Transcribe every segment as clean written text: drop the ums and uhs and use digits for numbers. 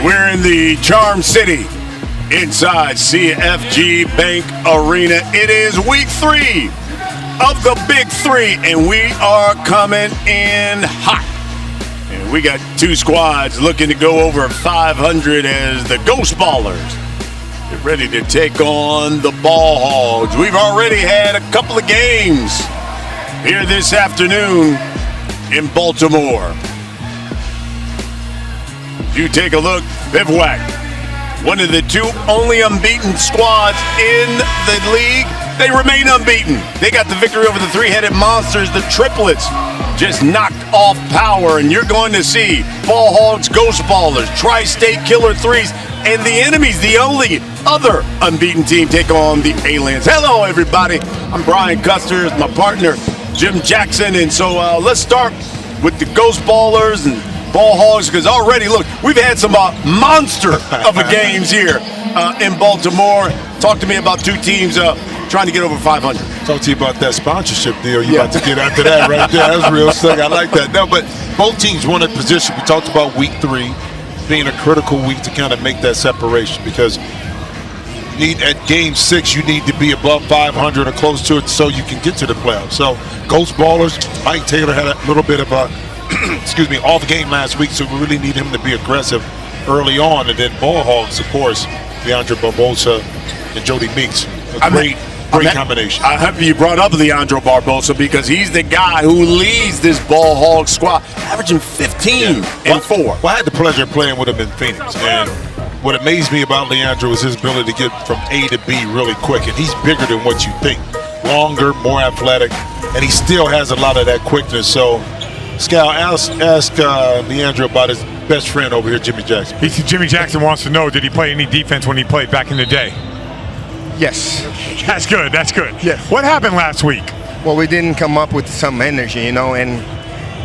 We're in the Charm City inside CFG Bank Arena. It is week 3 of the Big 3, and we are coming in hot. And we got 2 squads looking to go over 500 as the Ghost Ballers get ready to take on the Ball Hogs. We've already had a couple of games here this afternoon in Baltimore. You take a look, Bivouac, one of the 2 only unbeaten squads in the league. They remain unbeaten. They got the victory over the 3-headed monsters, the triplets, just knocked off power. And you're going to see Ball Hogs, Ghost Ballers, Tri-State Killer 3s, and the enemies, the only other unbeaten team, take on the Aliens. Hello, everybody. I'm Brian Custer, my partner, Jim Jackson. And so let's start with the Ghost Ballers and Ball Hogs, because already, look, we've had some monster of a games here in Baltimore. Talk to me about 2 teams trying to get over 500. Talk to you about that sponsorship deal you about to get after that right there. That's real sick. I like that. No, but both teams won a position. We talked about week 3 being a critical week to kind of make that separation, because at game 6 you need to be above 500 or close to it so you can get to the playoffs. So Ghost Ballers, Mike Taylor had a little bit of a off game last week, so we really need him to be aggressive early on. And then Ball Hogs, of course, Leandro, Barbosa, and Jody Meeks. A great combination. I'm happy you brought up Leandro Barbosa, because he's the guy who leads this Ball Hog squad, averaging 15 and 4. Well, I had the pleasure of playing with him in Phoenix, and what amazed me about Leandro is his ability to get from A to B really quick, and he's bigger than what you think. Longer, more athletic, and he still has a lot of that quickness. So, Scal, ask Leandro about his best friend over here, Jimmy Jackson. Jimmy Jackson wants to know, did he play any defense when he played back in the day? Yes. That's good, that's good. Yes. What happened last week? Well, we didn't come up with some energy, and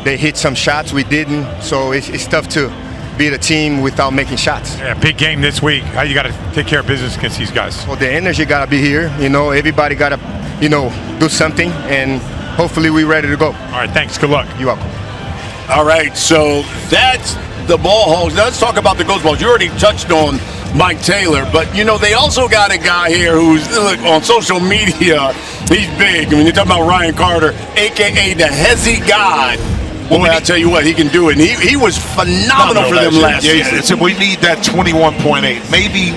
they hit some shots, we didn't. So it's tough to beat a team without making shots. Yeah, big game this week. How you got to take care of business against these guys? Well, the energy got to be here. Everybody got to, do something, and hopefully we're ready to go. All right, thanks. Good luck. You're welcome. All right, so that's the Ball Hogs. Now let's talk about the Ghost Balls. You already touched on Mike Taylor, but they also got a guy here who's, look, on social media, he's big. I mean, you're talking about Ryan Carter, aka the Hezzy God. Well, I tell you what, he can do it. And he was phenomenal for them last year. So we need that 21.8, maybe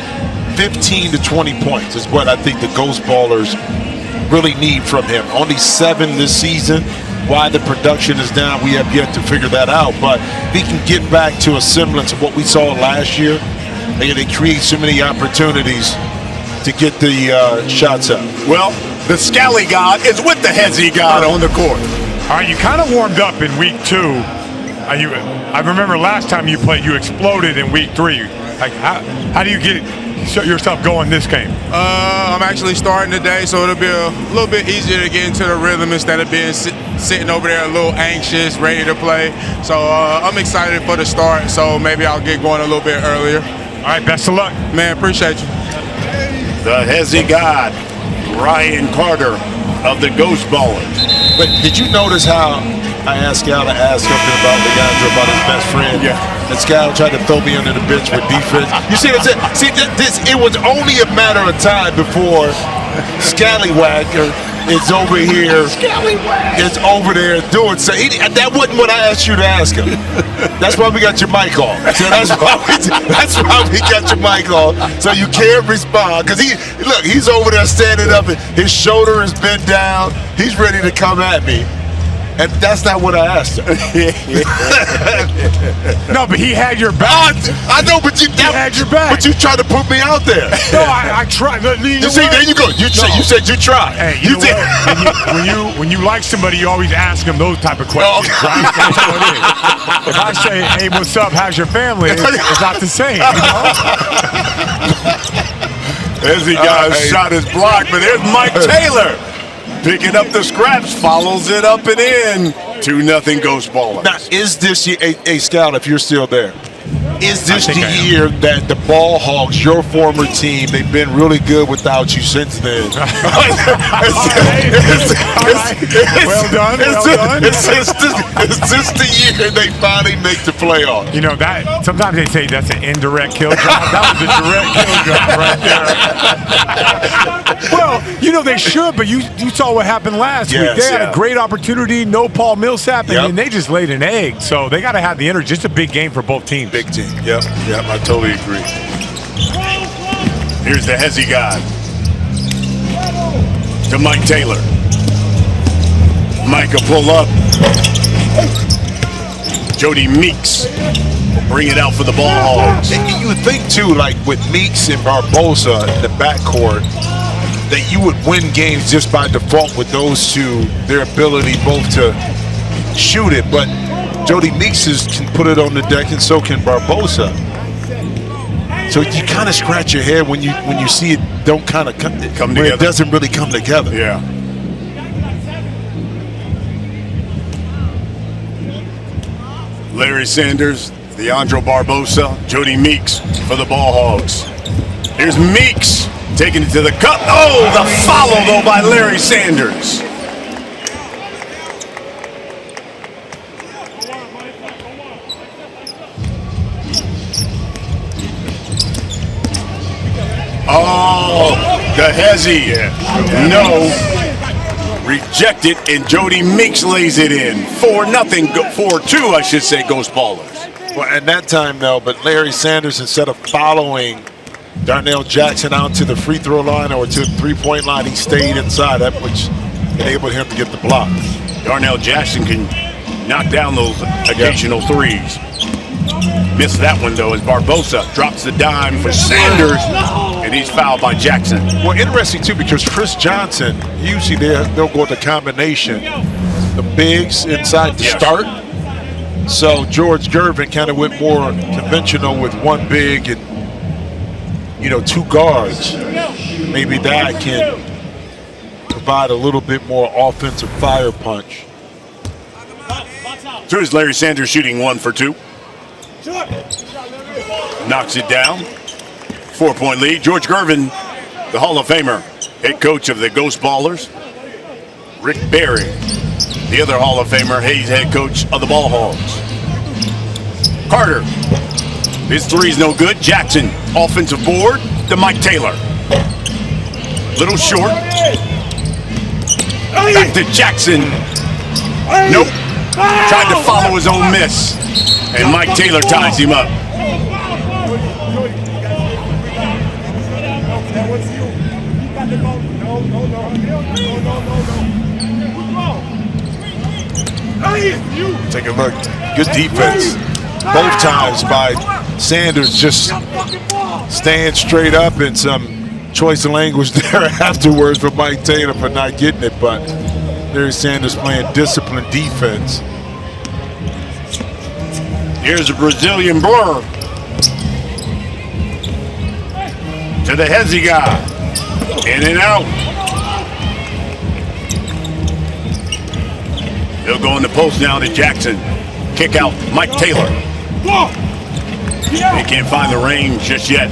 15 to 20 points is what I think the Ghost Ballers really need from him. Only 7 this season. Why the production is down, we have yet to figure that out. But if he can get back to a semblance of what we saw last year, they create so many opportunities to get the shots up. Well, the Scally God is with the Hezzy God on the court. All right, you kind of warmed up in week 2. I remember last time you played, you exploded in week 3. Like, how do you get yourself going this game? I'm actually starting today, so it'll be a little bit easier to get into the rhythm instead of being sitting over there a little anxious, ready to play. So I'm excited for the start, so maybe I'll get going a little bit earlier. All right, best of luck. Man, appreciate you. The Hezzy God, Ryan Carter of the Ghost Ballers. But did you notice how I asked Scal to ask something about Leandro, about his best friend? Yeah. And Scal tried to throw me under the bench for defense. You see what I'm saying? It was only a matter of time before Scallywag is over here. Scallywag is over there doing so. That wasn't what I asked you to ask him. That's why we got your mic on. So that's why we got your mic on. So you can't respond, because he's over there standing up, and his shoulder is bent down. He's ready to come at me. And that's not what I asked him. No, but he had your back. I know, but he had your back. But you tried to put me out there. No, I tried. You see, there you go. You said you tried. Hey, you know what? When you like somebody, you always ask them those type of questions. Okay. Right? That's what it is. If I say, "Hey, what's up? How's your family?" It's not the same. As he got shot his block, but there's Mike Taylor picking up the scraps, follows it up and in. 2-0 Ghost Ballers. Now, is this a Scout, if you're still there? Is this I think the I am. year that the Ball Hogs, your former team, they've been really good without you since then? Well done. Is this the year they finally make the playoffs? You know, that sometimes they say that's an indirect kill job. That was a direct kill job right there. Well, you know, they should, but you saw what happened last week. They had a great opportunity, no Paul Millsap, and they just laid an egg. So they got to have the energy. Just a big game for both teams. Big team. Yep, I totally agree. Here's the Hezzy guy to Mike Taylor. Mike will pull up. Jody Meeks will bring it out for the Ball Hogs. And you would think, too, like with Meeks and Barbosa in the backcourt, that you would win games just by default with those two, their ability both to shoot it. But Jody Meeks can put it on the deck, and so can Barbosa. So you kind of scratch your head when you see it don't kind of come together. It doesn't really come together. Yeah. Larry Sanders, Leandro Barbosa, Jody Meeks for the Ball Hogs. Here's Meeks taking it to the cup. Oh, the follow though by Larry Sanders. Oh, the Hezzy. No. Rejected, and Jody Meeks lays it in. 4-0, 4-2, I should say, Ghost Ballers. Well, at that time, though, but Larry Sanders, instead of following Darnell Jackson out to the free throw line or to the three-point line, he stayed inside, that which enabled him to get the block. Darnell Jackson can knock down those occasional threes. Missed that one, though, as Barbosa drops the dime for Sanders, and he's fouled by Jackson. Well, interesting, too, because Chris Johnson, usually they'll go with the combination, the bigs inside to start. So George Gervin kind of went more conventional with one big and, two guards. Maybe that can provide a little bit more offensive fire punch. So here's Larry Sanders shooting 1 for 2. Knocks it down. 4-point lead. George Gervin, the Hall of Famer, head coach of the Ghost Ballers. Rick Barry, the other Hall of Famer, head coach of the Ball Hogs. Carter, his three's no good. Jackson, offensive board to Mike Taylor. Little short. Back to Jackson. Nope. Tried to follow his own miss. And Mike Taylor ties him up. Take a look. Good defense. Both times by Sanders, just staying straight up, and some choice of language there afterwards for Mike Taylor for not getting it. But Larry Sanders playing disciplined defense. Here's a Brazilian blur to the Hezzy guy. In and out. He'll go in the post now to Jackson. Kick out Mike Taylor. He can't find the range just yet.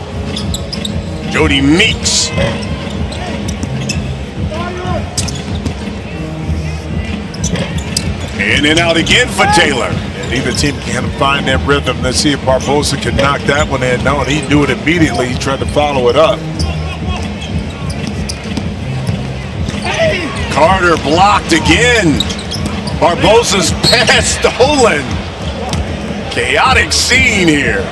Jody Meeks. In and out again for Taylor. Either team can find that rhythm. Let's see if Barbosa can knock that one in. No, and he knew it immediately. He tried to follow it up. Carter blocked again. Barbosa's pass stolen. Chaotic scene here.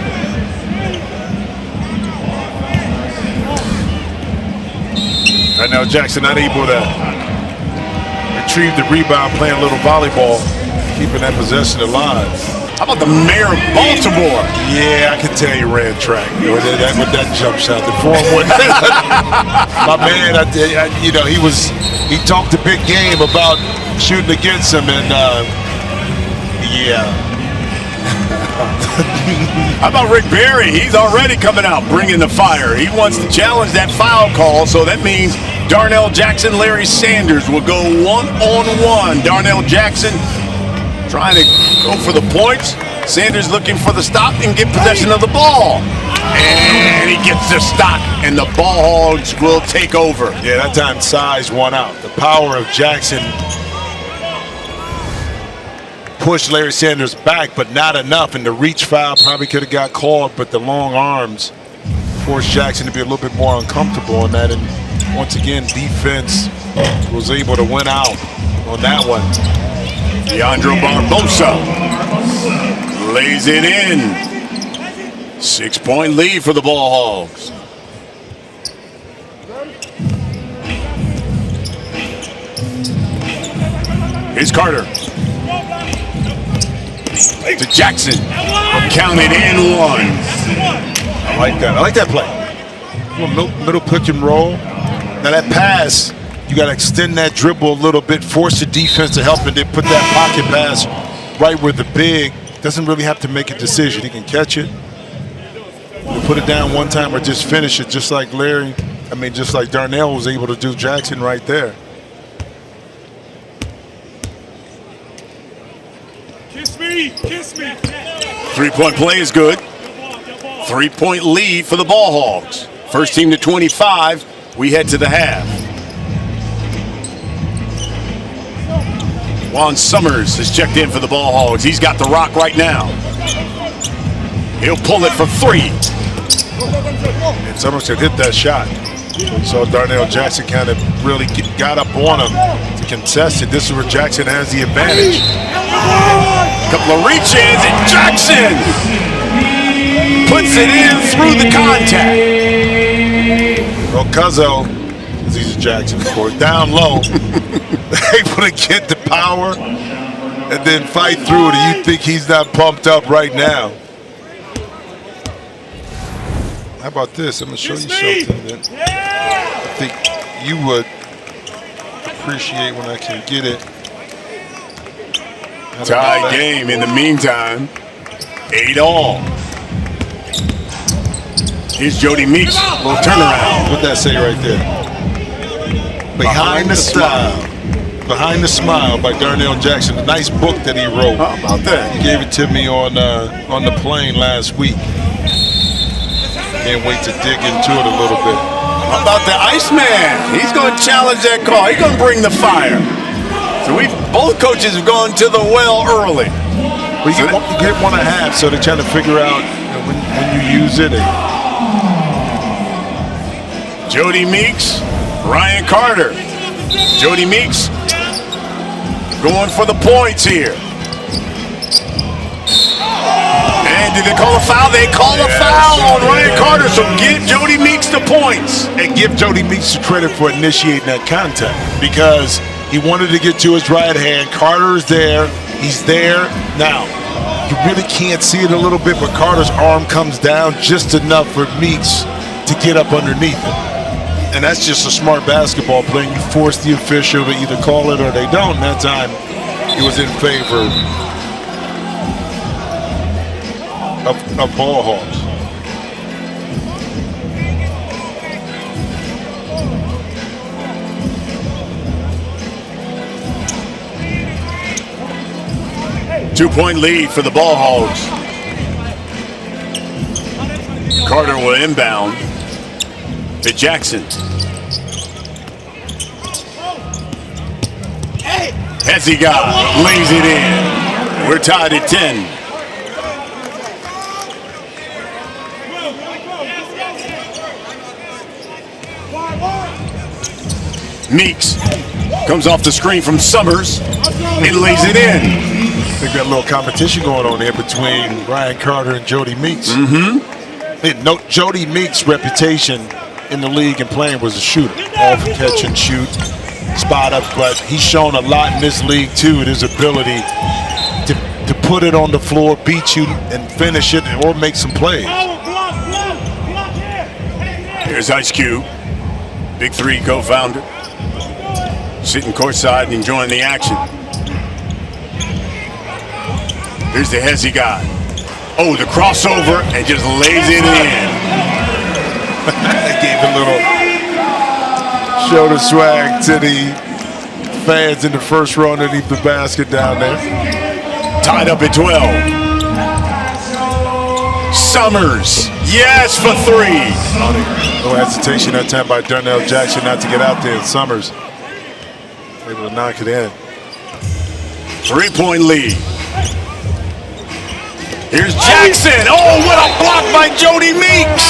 Right now, Jackson not able to retrieve the rebound, playing a little volleyball, keeping that possession alive. How about the mayor of Baltimore? Yeah, I can tell you ran track with that jump shot. The form one. My man, he talked a big game about shooting against him, and yeah. How about Rick Barry? He's already coming out, bringing the fire. He wants to challenge that foul call, so that means Darnell Jackson, Larry Sanders will go one-on-one. Darnell Jackson trying to go for the points. Sanders looking for the stop and get possession of the ball. And he gets the stop, and the Ball Hogs will take over. Yeah, that time size won out. The power of Jackson pushed Larry Sanders back, but not enough. And the reach foul probably could have got called, but the long arms forced Jackson to be a little bit more uncomfortable on that. And once again, defense was able to win out on that one. Leandro Barbosa lays it in. 6-point lead for the Ball Hogs. Here's Carter. To Jackson. Counted in one. I like that. I like that play. Middle pick and roll. Now that pass, you got to extend that dribble a little bit, force the defense to help, and then put that pocket pass right where the big doesn't really have to make a decision. He can catch it, put it down one time, or just finish it, just like just like Darnell was able to do Jackson right there. Kiss me, kiss me. 3-point play is good. 3-point lead for the Ball Hogs. First team to 25. We head to the half. Juan Summers has checked in for the Ball Hogs. He's got the rock right now. He'll pull it for 3. And Summers could hit that shot. So Darnell Jackson kind of really got up on him to contest it. This is where Jackson has the advantage. Couple of reach-ins, and Jackson puts it in through the contact. Well, Cuzzo, he's a Jackson, of course, down low, able to get the power and then fight through it. You think he's not pumped up right now? How about this? I'm going to show you something that I think you would appreciate when I can get it. Tie game in the meantime. 8-all. Here's Jody Meeks. Little turnaround. What'd that say right there? Behind the Style. Behind the Smile by Darnell Jackson. A nice book that he wrote. How about that? He gave it to me on the plane last week. Can't wait to dig into it a little bit. How about the Iceman? He's going to challenge that call. He's going to bring the fire. So both coaches have gone to the well early. Well, you get 1.5, so they're trying to figure out when you use it. Jody Meeks, Ryan Carter. Jody Meeks going for the points here. And did they call a foul? They call a foul on Ryan Carter, so give Jody Meeks the points. And give Jody Meeks the credit for initiating that contact because he wanted to get to his right hand. Carter is there. He's there. Now, you really can't see it a little bit, but Carter's arm comes down just enough for Meeks to get up underneath it. And that's just a smart basketball play. You force the official to either call it or they don't. And that time, it was in favor of Ball Hogs. Two-point lead for the Ball Hogs. Carter will inbound to Jackson. Hezzy lays it in. We're tied at 10. Meeks comes off the screen from Summers and lays it in. I think got a little competition going on here between Ryan Carter and Jody Meeks. Jody Meeks' reputation in the league and playing was a shooter. Off catch and shoot, spot up, but he's shown a lot in this league too, in his ability to put it on the floor, beat you, and finish it, or make some plays. Here's Ice Cube, BIG3 co-founder, sitting courtside and enjoying the action. Here's the Hezzy guy. Oh, the crossover, and just lays it in. They gave a little shoulder swag to the fans in the first row underneath the basket down there. Tied up at 12. Summers. Yes for 3. No hesitation that time by Darnell Jackson not to get out there. Summers able to knock it in. 3-point lead. Here's Jackson. Oh, what a block by Jody Meeks.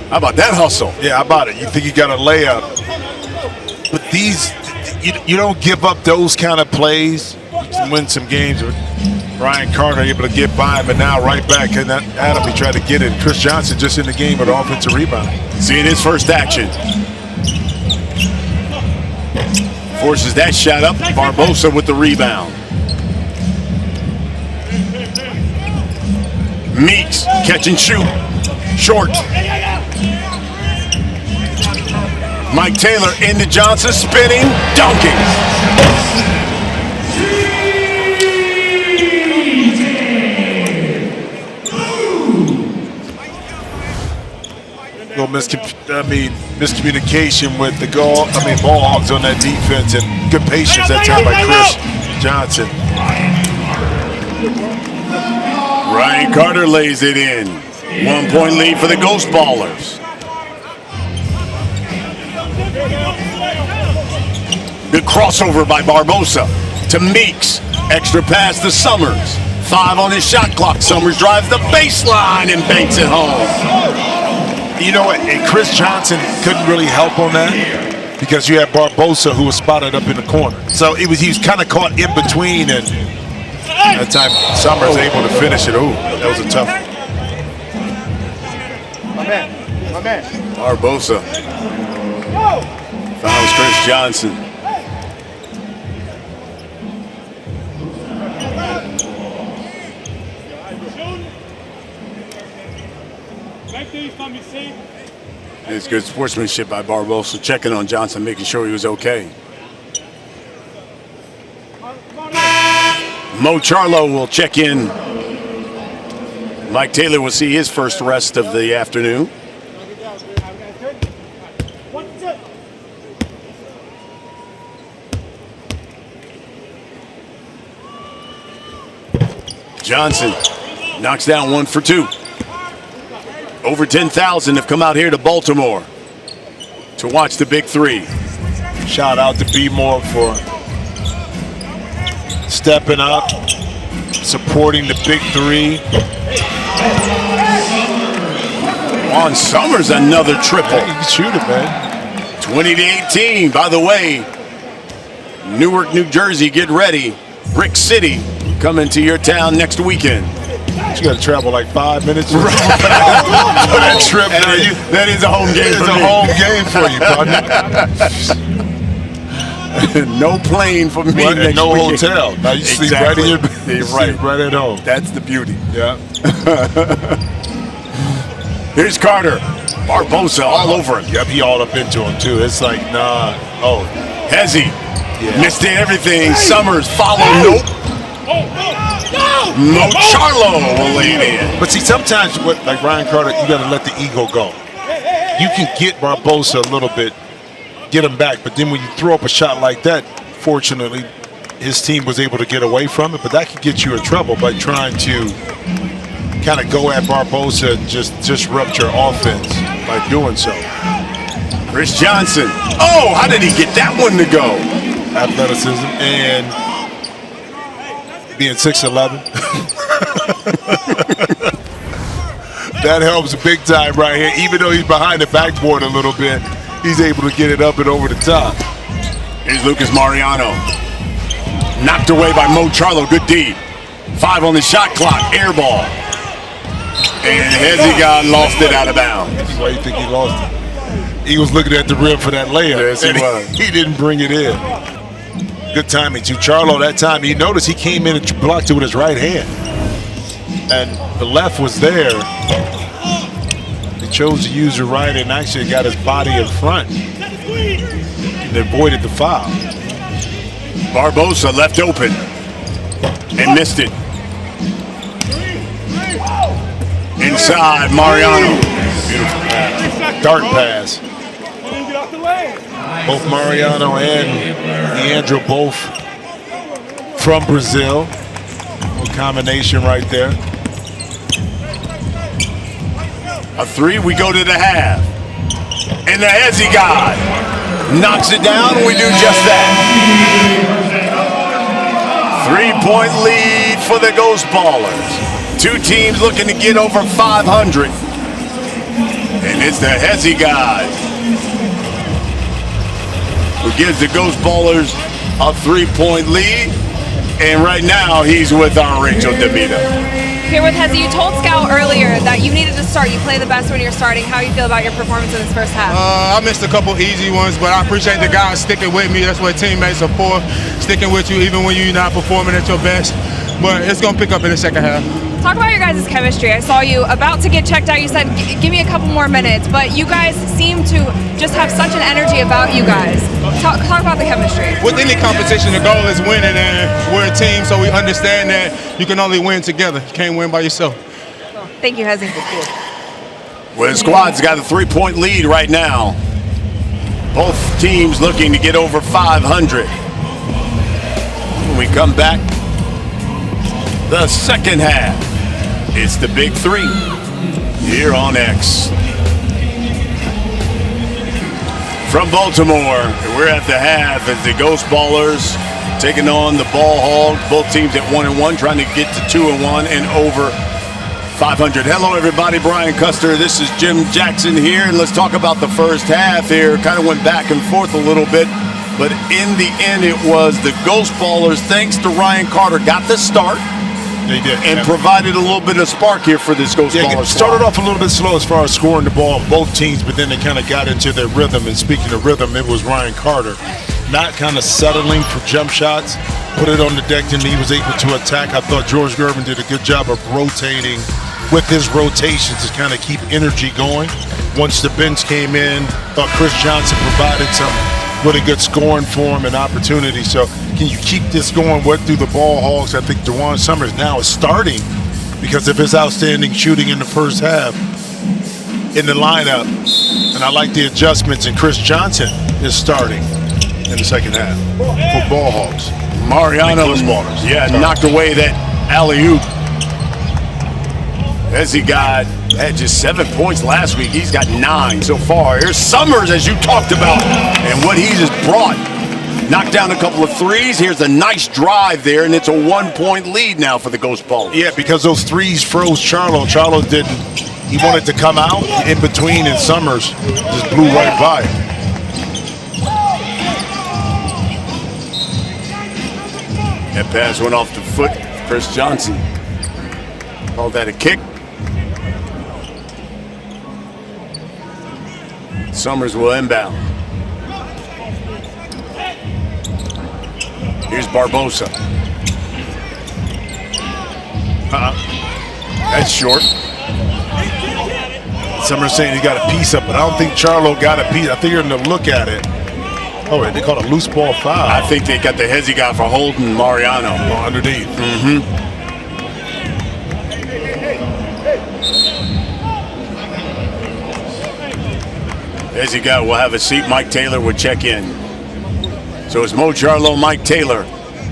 How about that hustle? Yeah, how about it? You think you got a layup. But these, you don't give up those kind of plays. You can win some games. Ryan Carter able to get by him, but now right back at him. He tried to get it. Chris Johnson just in the game with an offensive rebound. Seeing his first action. Forces that shot up. Barbosa with the rebound. Meeks, catch and shoot. Short. Mike Taylor into Johnson, spinning, dunking. Little miscommunication with the ball hogs on that defense, and good patience that time by Chris Johnson. Ryan Carter lays it in. 1-point lead for the Ghost Ballers. Good crossover by Barbosa to Meeks. Extra pass to Summers. 5 on his shot clock. Summers drives the baseline and banks it home. You know what? And Chris Johnson couldn't really help on that because you had Barbosa who was spotted up in the corner. So he was kind of caught in between, and that time Summers able to finish it. Ooh, that was a tough one. My man. Barbosa fouls Chris Johnson. It's good sportsmanship by Barbosa, checking on Johnson, making sure he was okay. Mo Charlo will check in. Mike Taylor will see his first rest of the afternoon. Johnson knocks down 1 for 2. Over 10,000 have come out here to Baltimore to watch the Big 3. Shout out to B-More for stepping up, supporting the Big 3. On Summers, another triple. Yeah, you can shoot it, man. 20-18. By the way, Newark, New Jersey, get ready. Brick City coming to your town next weekend. You got to travel like 5 minutes for that trip. That is a home game. It's a home game for you, partner. No plane for me. And no hotel. Now you sleep right in your bed. Right. Right at home. That's the beauty. Yeah. Here's Carter. Barbosa all over him. Yep, he all up into him too. It's like, nah. Oh. Hezzy. Yeah. Missed everything. Summers follow. Nope. Mo Charlo will lay it in. But see, sometimes, like Ryan Carter, you got to let the ego go. You can get Barbosa a little bit, get him back, but then when you throw up a shot like that, fortunately, his team was able to get away from it, but that could get you in trouble by trying to kind of go at Barbosa and just disrupt your offense by doing so. Chris Johnson. Oh, how did he get that one to go? Athleticism and being 6'11". That helps big time right here. Even though he's behind the backboard a little bit, he's able to get it up and over the top. Here's Lucas Mariano. Knocked away by Mo Charlo. Good D. 5 on the shot clock. Air ball. And Hezzy lost it out of bounds. Why do you think he lost it? He was looking at the rim for that layup. Yes, he was. He didn't bring it in. Good timing too. Charlo that time, you notice he came in and blocked it with his right hand. And the left was there. He chose to use the right and actually got his body in front and avoided the foul. Barbosa left open and missed it. Inside, Mariano. Beautiful pass. Dart pass. Both Mariano and Leandro both from Brazil. A combination right there. A three, we go to the half. And the Hezzy guy knocks it down, and we do just that. 3-point lead for the Ghost Ballers. Two teams looking to get over 500. And it's the Hezzy guy who gives the Ghost Ballers a 3-point lead. And right now, he's with our Rachel DeMita. Here with Hezzy, you told Scout earlier that you needed to start. You play the best when you're starting. How you feel about your performance in this first half? I missed a couple easy ones, but I appreciate the guys sticking with me. That's what teammates are for, sticking with you even when you're not performing at your best. But it's going to pick up in the second half. Talk about your guys' chemistry. I saw you about to get checked out. You said, give me a couple more minutes. But you guys seem to just have such an energy about you guys. Talk about the chemistry. With any competition, the goal is winning, and we're a team, so we understand that you can only win together. You can't win by yourself. Thank you, Hezzy. Well, the squad's got a 3-point lead right now. Both teams looking to get over 500. When we come back, the second half, it's the Big 3 here on X. From Baltimore, we're at the half as the Ghost Ballers taking on the Ball Hogs. Both teams at 1-1, trying to get to 2-1 and over 500. Hello, everybody. Brian Custer. This is Jim Jackson here, and let's talk about the first half here. Kind of went back and forth a little bit, but in the end, it was the Ghost Ballers, thanks to Ryan Carter, got the start. They did. And provided a little bit of spark here for this Ghost Ballers. Started off a little bit slow as far as scoring the ball, both teams, but then they kind of got into their rhythm. And speaking of rhythm, it was Ryan Carter not kind of settling for jump shots, put it on the deck, and he was able to attack. I thought George Gervin did a good job of rotating with his rotations to kind of keep energy going. Once the bench came in, thought Chris Johnson provided some really good scoring for him and opportunity. So can you keep this going? What through the Ball Hogs? I think DeJuan Summers now is starting because of his outstanding shooting in the first half in the lineup. And I like the adjustments, and Chris Johnson is starting in the second half for Ball Hogs. Mariano, knocked away that alley-oop. As he had just 7 points last week, he's got 9 so far. Here's Summers, as you talked about, and what he just brought. Knocked down a couple of threes. Here's a nice drive there, and it's a 1-point lead now for the Ghost Ballers. Yeah, because those threes froze Charlo. Charlo didn't. He wanted to come out in between, and Summers just blew right by him. That pass went off the foot of Chris Johnson. Called that a kick. Summers will inbound. Here's Barbosa. That's short. Summers saying he got a piece up, but I don't think Charlo got a piece. I think you're going to look at it. Oh, wait, they called a loose ball foul. I think they got the Hezzy guy for holding Mariano. Underneath. Hezzy guy will have a seat. Mike Taylor will check in. So it's Mo Charlo, Mike Taylor,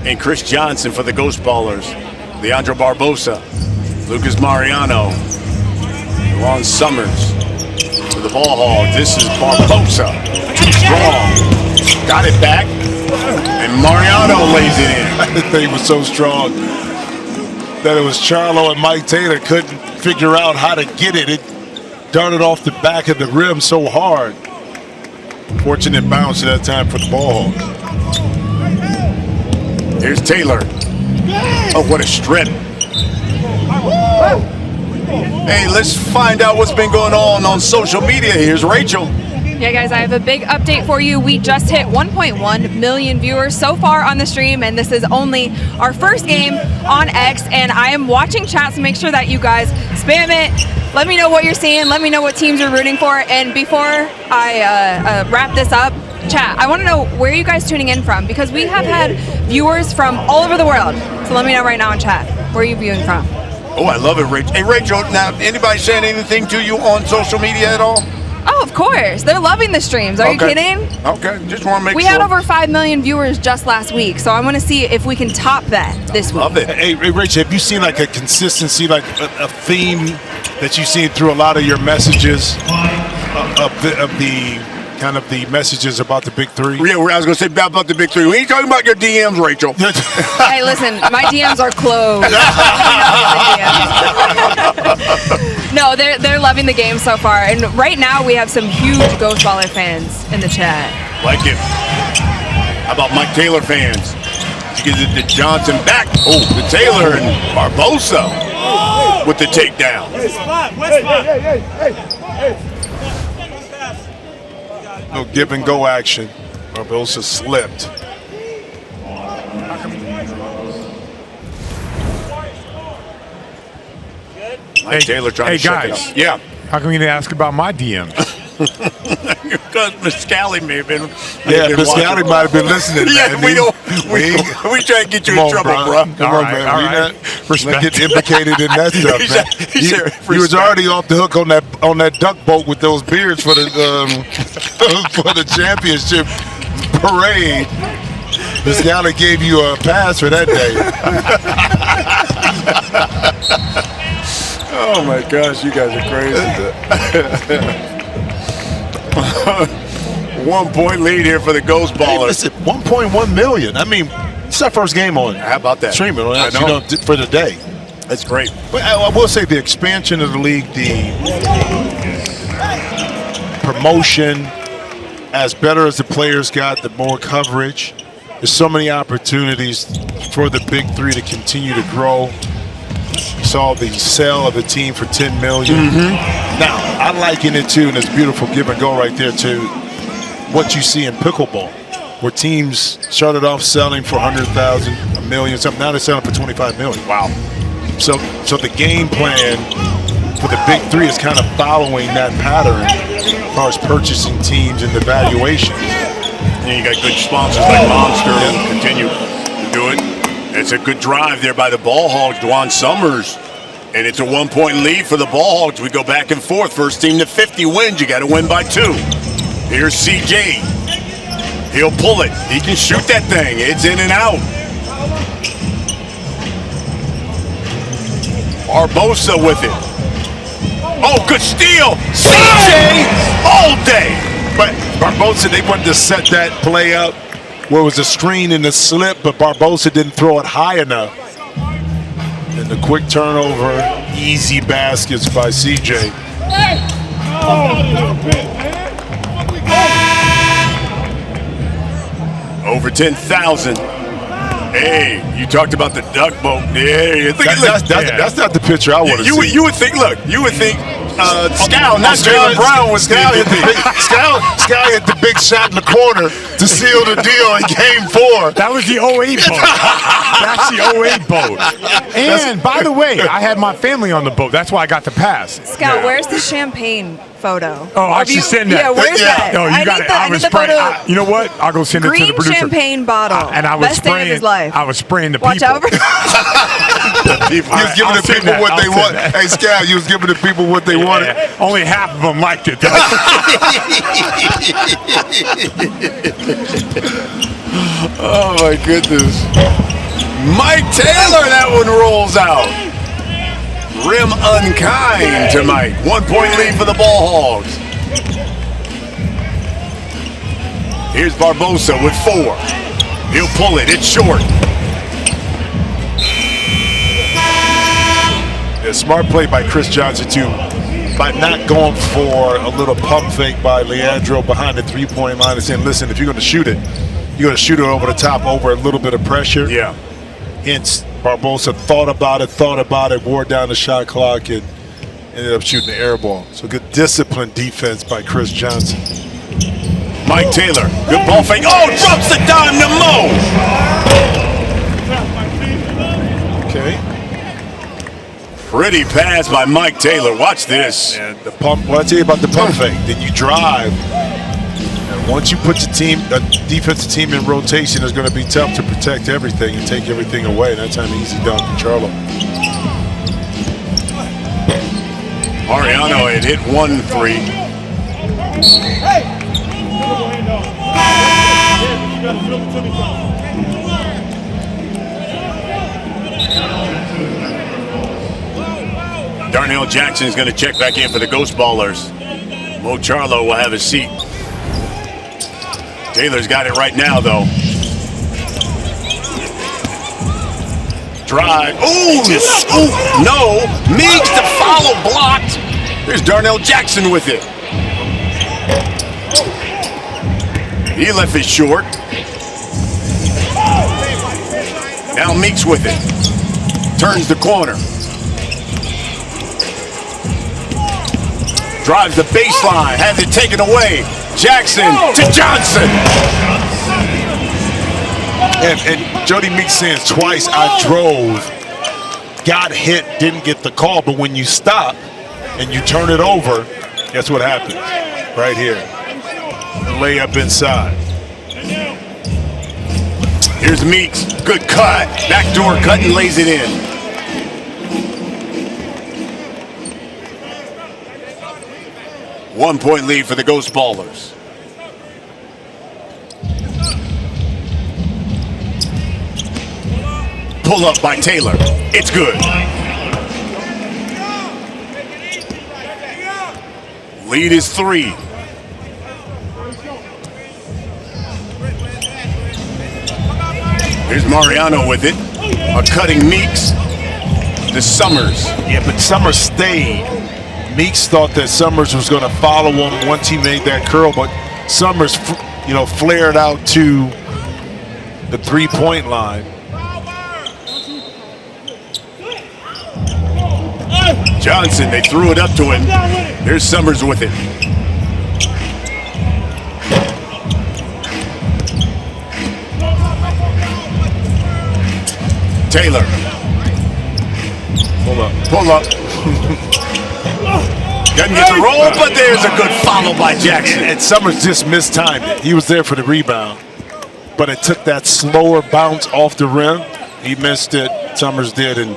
and Chris Johnson for the Ghost Ballers. Leandro Barbosa, Lucas Mariano, Juan Summers for the Ball Hogs. This is Barbosa. Too strong. Got it back, and Mariano lays it in. The thing was so strong that it was Charlo and Mike Taylor couldn't figure out how to get it. It darted off the back of the rim so hard. Fortunate bounce at that time for the Ball Hogs. Here's Taylor. Oh, what a strip. Hey, let's find out what's been going on social media. Here's Rachel. Yeah, guys, I have a big update for you. We just hit 1.1 million viewers so far on the stream, and this is only our first game on X, and I am watching chat, so make sure that you guys spam it. Let me know what you're seeing. Let me know what teams you're rooting for. And before I wrap this up, chat, I want to know where you guys tuning in from, because we have had viewers from all over the world. So let me know right now in chat. Where are you viewing from? Oh, I love it, Rachel. Hey, Rachel, now, anybody saying anything to you on social media at all? Oh, of course. They're loving the streams. Are you kidding? Okay, just want to make sure. We had over 5 million viewers just last week, so I want to see if we can top that this week. Love it. Hey, Rachel, have you seen like a consistency, like a theme that you've seen through a lot of your messages of the kind of the messages about the Big Three? Yeah, I was going to say about the Big Three. We ain't talking about your DMs, Rachel. Hey, listen, my DMs are closed. No, they're loving the game so far, and right now we have some huge Ghost Baller fans in the chat. Like it. How about Mike Taylor fans? Did you get the Johnson back? Oh, the Taylor and Barbosa with the takedown. No give and go action. Barbosa slipped. Mike Taylor trying to shut it guys. up. Yeah. How come you didn't ask about my DMs? Because Miscali may have been. Yeah, Miscali might have been listening. Yeah, man. we try to get you in trouble, bro. Come on, man. all We right. not get implicated in that stuff, man. You was already off the hook on that duck boat with those beards for the for the championship parade. Miscali gave you a pass for that day. Oh my gosh, you guys are crazy. 1 point lead here for the Ghost Hey, Ballers. listen, 1.1 million. I mean, it's our first game on. How about that? Streaming on I that, know. for the day. That's great. But I will say the expansion of the league, the promotion, as better as the players got, the more coverage. There's so many opportunities for the Big Three to continue to grow. You saw the sale of the team for $10 million. Now, I liken it to, and it's beautiful give and go right there, to what you see in pickleball, where teams started off selling for $100,000, $1 million, something. Now they're selling for $25 million. Wow. So the game plan for the Big Three is kind of following that pattern as far as purchasing teams and the valuations. And you got good sponsors like Monster and continue to do it. It's a good drive there by the Ball Hogs, Dwan Summers. And it's a 1 point lead for the Ball Hogs. We go back and forth. First team to 50 wins. You got to win by 2. Here's CJ. He'll pull it. He can shoot that thing. It's in and out. Barbosa with it. Oh, good steal. CJ all day. But Barbosa, they wanted to set that play up where it was a screen and a slip, but Barbosa didn't throw it high enough. And the quick turnover, easy baskets by CJ. Over 10,000. Hey, you talked about the duck boat. Yeah, That's not the picture I want to see. You would think, Scal, not Jalen Brown was Scal hit the big shot in the corner to seal the deal in Game 4. That was the 08 boat. That's the 08 boat. And by the way, I had my family on the boat. That's why I got the pass. Scout, where's the champagne photo? Oh, I should send that. Yeah, where's that? No, you got it. I was spraying. You know what? I'll go send it to the Green producer. champagne bottle. And I was Best day of his life. I was spraying the Watch people. out for You was giving the people what they want. Hey, Scal, you was giving the people what they wanted. Only half of them liked it, though. Oh, my goodness. Mike Taylor, that one rolls out. Rim unkind to Mike. 1 point lead for the Ball Hogs. Here's Barbosa with 4. He'll pull it. It's short. Yeah, smart play by Chris Johnson, too, by not going for a little pump fake by Leandro behind the three-point line and saying, listen, if you're going to shoot it, you're going to shoot it over the top, over a little bit of pressure. Yeah. Hence, Barbosa thought about it, wore down the shot clock, and ended up shooting the air ball. So good disciplined defense by Chris Johnson. Mike Taylor, good ball fake. Oh, drops the dime to Mo. Okay. Pretty pass by Mike Taylor. Watch this. And the pump, well, I tell you about the pump fake. Then you drive. And once you put the team, a defensive team in rotation, it's going to be tough to protect everything and take everything away. And that's an easy dunk from Charlo. Mariano had hit 1 3. Darnell Jackson is going to check back in for the Ghost Ballers. Mo Charlo will have his seat. Taylor's got it right now, though. Drive. Ooh, scoop. No. Meeks to follow, blocked. There's Darnell Jackson with it. He left it short. Now Meeks with it. Turns the corner. Drives the baseline. Has it taken away. Jackson to Johnson. And Jody Meeks saying twice, I drove, got hit, didn't get the call. But when you stop and you turn it over, guess what happens? Right here. The layup inside. Here's Meeks. Good cut. Backdoor cut and lays it in. One-point lead for the Ghost Ballers. Pull up by Taylor. It's good. Lead is 3. Here's Mariano with it. A cutting Meeks to Summers. Yeah, but Summers stayed. Meeks thought that Summers was going to follow him once he made that curl, but Summers, flared out to the three-point line. Johnson, they threw it up to him. There's Summers with it. Taylor. Pull up. Doesn't get the roll, but there's a good follow by Jackson. And Summers just mistimed it. He was there for the rebound, but it took that slower bounce off the rim. He missed it. Summers did, and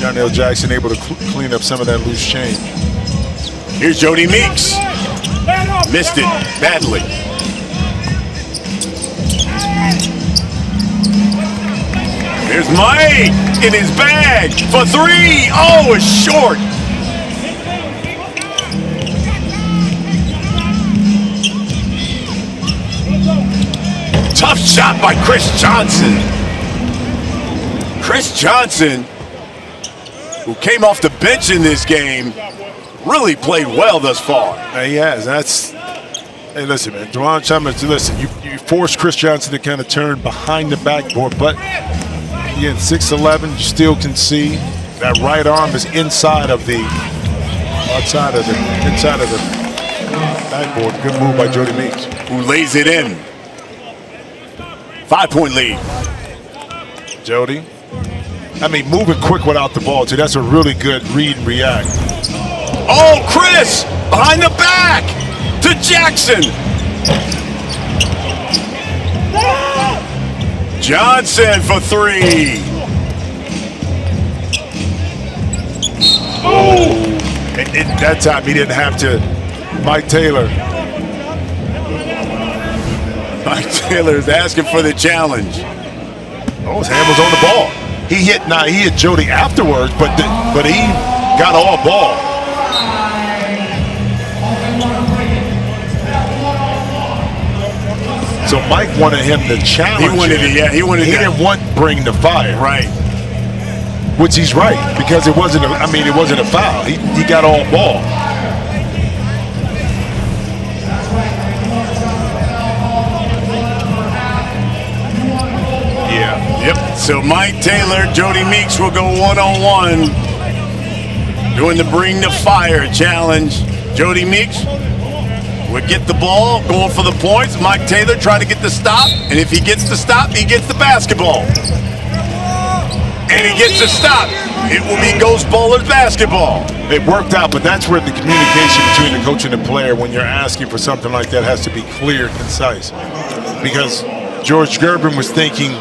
Darnell Jackson able to clean up some of that loose change. Here's Jody Meeks. Missed it badly. Here's Mike in his bag for 3. Oh, it's short. Tough shot by Chris Johnson. Chris Johnson, who came off the bench in this game, really played well thus far. He has. Hey, listen, man. Dewan Summers, listen, you forced Chris Johnson to kind of turn behind the backboard, but again, 6'11", you still can see that right arm is inside of the backboard. Good move by Jody Meeks, who lays it in. 5-point lead. Jody. I mean, moving quick without the ball, too. That's a really good read and react. Oh, Chris! Behind the back! To Jackson! Johnson for 3. Oh! And that time, he didn't have to. Mike Taylor. Mike Taylor is asking for the challenge. Oh, his hand was on the ball. He hit Jody afterwards, but he got all ball. So Mike wanted him to challenge. He didn't want bring the fire. Right. Which he's right, because it wasn't a foul. He got all ball. Yep. So Mike Taylor, Jody Meeks will go one-on-one, doing the bring the fire challenge. Jody Meeks would get the ball, going for the points. Mike Taylor trying to get the stop, and if he gets the stop, he gets the basketball. And he gets the stop. It will be Ghost Ballers basketball. It worked out, but that's where the communication between the coach and the player, when you're asking for something like that, has to be clear, concise. Because George Gervin was thinking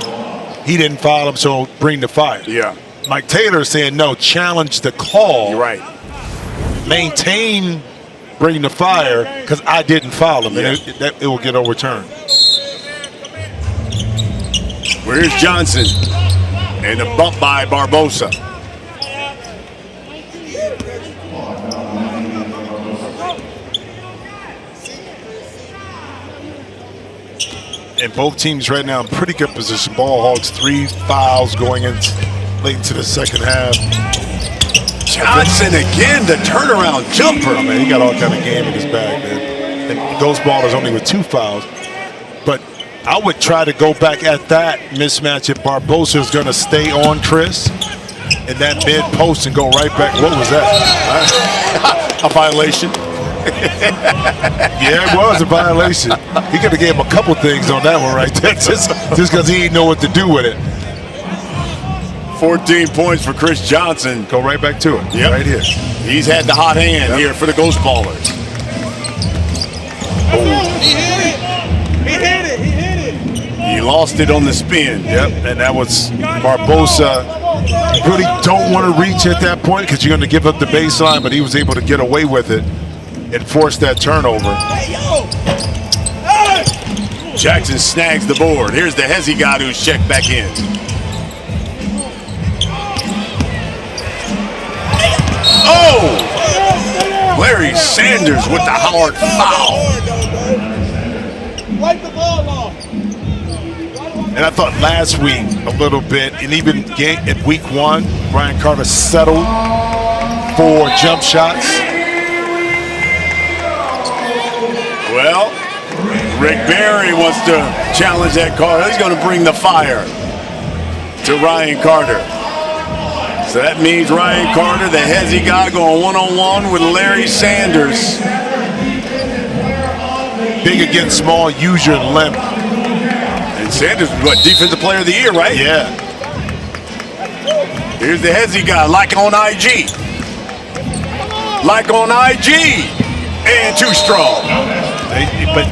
he didn't foul him, so bring the fire. Yeah. Mike Taylor saying, no, challenge the call. You're right. Maintain bring the fire because I didn't foul him, and it will get overturned. Where's Johnson? And a bump by Barbosa. And both teams right now in pretty good position. Ball Hogs 3 fouls going in late into the second half. Johnson again, the turnaround jumper. Oh, man, he got all kind of game in his bag, man. And Ghost Ballers only with 2 fouls. But I would try to go back at that mismatch if Barbosa is going to stay on Chris in that mid post and go right back. What was that? A violation. Yeah, it was a violation. He could have gave him a couple things on that one right there, just because he didn't know what to do with it. 14 points for Chris Johnson. Go right back to it. Right here. He's had the hot hand here for the Ghost Ballers. He hit it. He lost it on the spin. And that was Barbosa. Really don't want to reach at that point because you're going to give up the baseline, but he was able to get away with it and force that turnover. Jackson snags the board. Here's the Hezzy guy who's checked back in. Oh! Larry Sanders with the hard foul. Wipe the ball off. And I thought last week a little bit, and even in week 1, Ryan Carter settled for jump shots. Well, Rick Barry wants to challenge that Carter. He's going to bring the fire to Ryan Carter. So that means Ryan Carter, the Hezzy guy, going one-on-one with Larry Sanders. Big against small, use your limp. And Sanders, what, Defensive Player of the Year, right? Yeah. Here's the Hezzy guy, like on IG. Like on IG. And too strong. But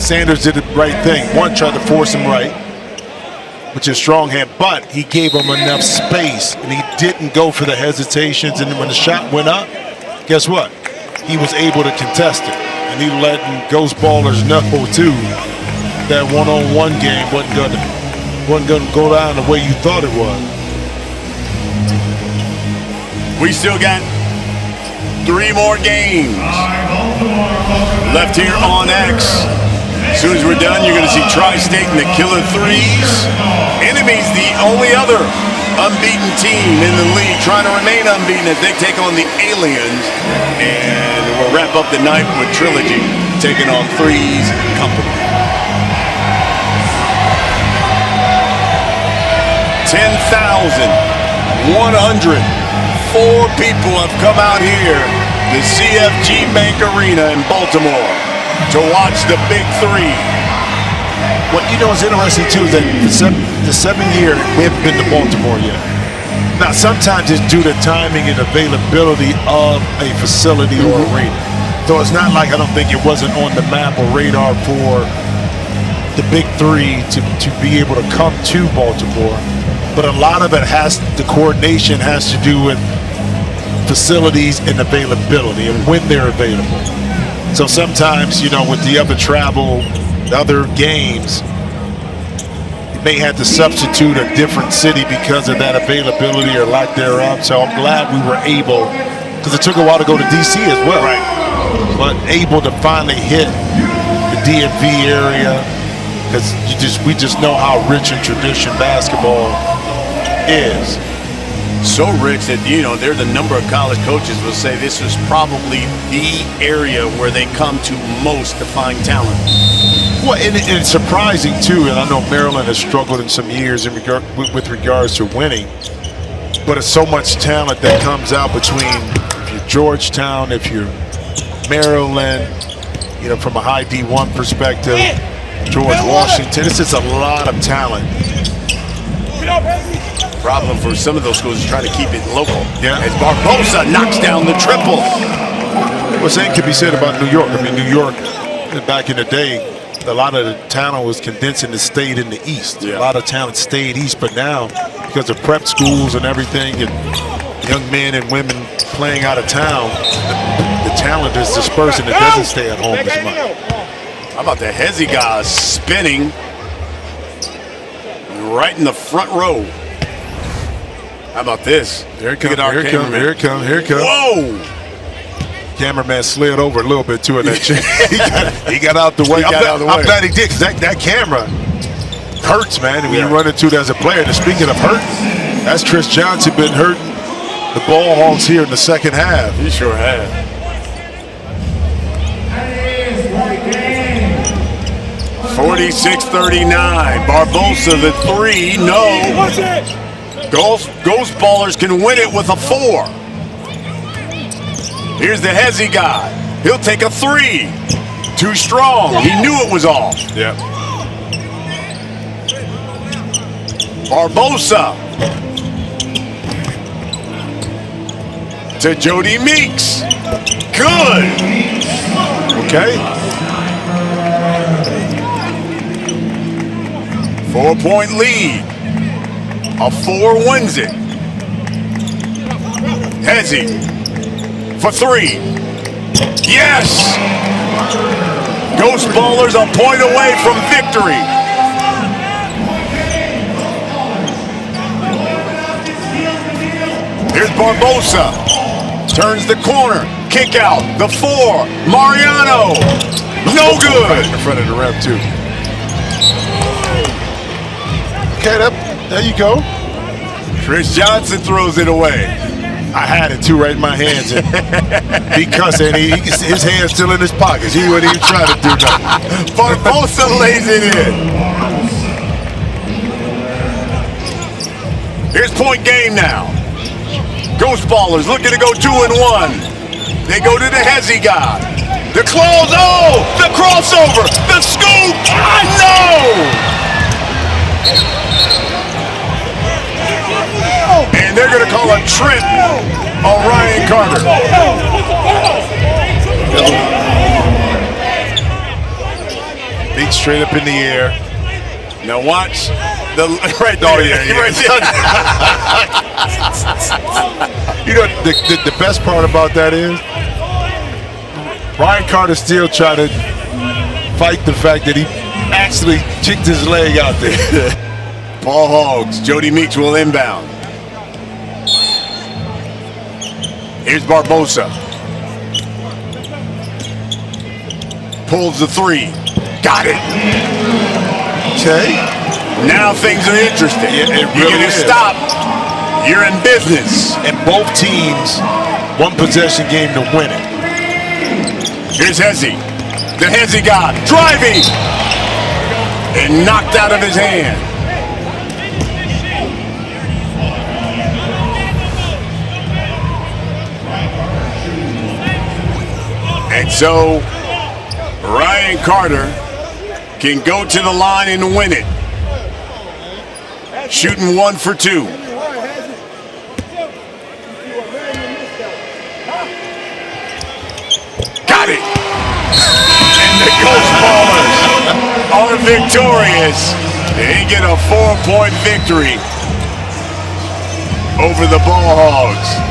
Sanders did the right thing. One, tried to force him right, which is strong hand, but he gave him enough space, and he didn't go for the hesitations. And when the shot went up, guess what? He was able to contest it, and he let Ghost Ballers know too that one-on-one game wasn't gonna go down the way you thought it was. We still got 3 more games left here on X. As soon as we're done, you're going to see Tri-State and the Killer Threes. Enemies, the only other unbeaten team in the league, trying to remain unbeaten as they take on the Aliens. And we'll wrap up the night with Trilogy taking on Threes Company. 10,104 people have come out here to CFG Bank Arena in Baltimore to watch the Big 3. What you know is interesting too is that the 7 year we haven't been to Baltimore yet. Now sometimes it's due to timing and availability of a facility or arena. So it's not like I don't think it wasn't on the map or radar for the Big 3 to be able to come to Baltimore. But a lot of it the coordination has to do with facilities and availability and when they're available. So sometimes, with the other travel, the other games, you may have to substitute a different city because of that availability or lack thereof. So I'm glad we were able, because it took a while to go to DC as well. Right. But able to finally hit the DMV area, because we just know how rich in tradition basketball is. So rich that, there's a number of college coaches will say this is probably the area where they come to most to find talent. Well, and it's surprising too, and I know Maryland has struggled in some years with regards to winning, but it's so much talent that comes out between if you're Georgetown, if you're Maryland, from a high D1 perspective, George Washington. It's just a lot of talent. Problem for some of those schools is trying to keep it local. Yeah. As Barbosa knocks down the triple. Well, same can be said about New York. I mean, New York, back in the day, a lot of the talent was condensed and stayed in the East. Yeah. A lot of talent stayed East, but now, because of prep schools and everything, and young men and women playing out of town, the talent is dispersed and it doesn't stay at home as much. How about the Hezzy guy spinning right in the front row? How about this? Here it comes, here it comes, here it comes, here it comes. Whoa! Cameraman slid over a little bit too in that chair. he got out the way. I'm glad he did, because that camera hurts, man. When you run into it as a player. And speaking of hurt, that's Tris Johnson been hurting the ball hogs here in the second half. He sure has. 46-39. Barbosa the 3. No. Ghost Ballers can win it with a 4. Here's the Hezzy guy. He'll take a 3. Too strong. He knew it was off. Yeah. Barbosa to Jody Meeks. Good. Okay. 4-point lead. A 4 wins it. Hezzy for 3. Yes! Ghost Ballers a point away from victory. Here's Barbosa. Turns the corner. Kick out. The 4. Mariano. No good. In front of the ref, too. Okay, there you go. Tris Johnson throws it away. I had it, too, right in my hands. And because his hand's still in his pockets. He wasn't even trying to do nothing. Barbosa lays it in. Here's point game now. Ghost Ballers looking to go 2-1. They go to the Hezzy guy. The close. Oh, the crossover. The scoop. No! And they're going to call a trip on Ryan Carter. Feet straight up in the air. Now watch the right there. Oh, yeah. Right there. You know, the best part about that is Ryan Carter still trying to fight the fact that he actually kicked his leg out there. Paul Hogs, Jody Meeks will inbound. Here's Barbosa. Pulls the 3. Got it. Okay. Now things are interesting. Yeah, you get to stop. You're in business. And both teams, one possession game to win it. Here's Hezzy. The Hezzy guy driving. And knocked out of his hand. And so Ryan Carter can go to the line and win it. Shooting 1 for 2. Got it. And the Ghost Ballers are victorious. They get a 4-point victory over the Ball Hogs.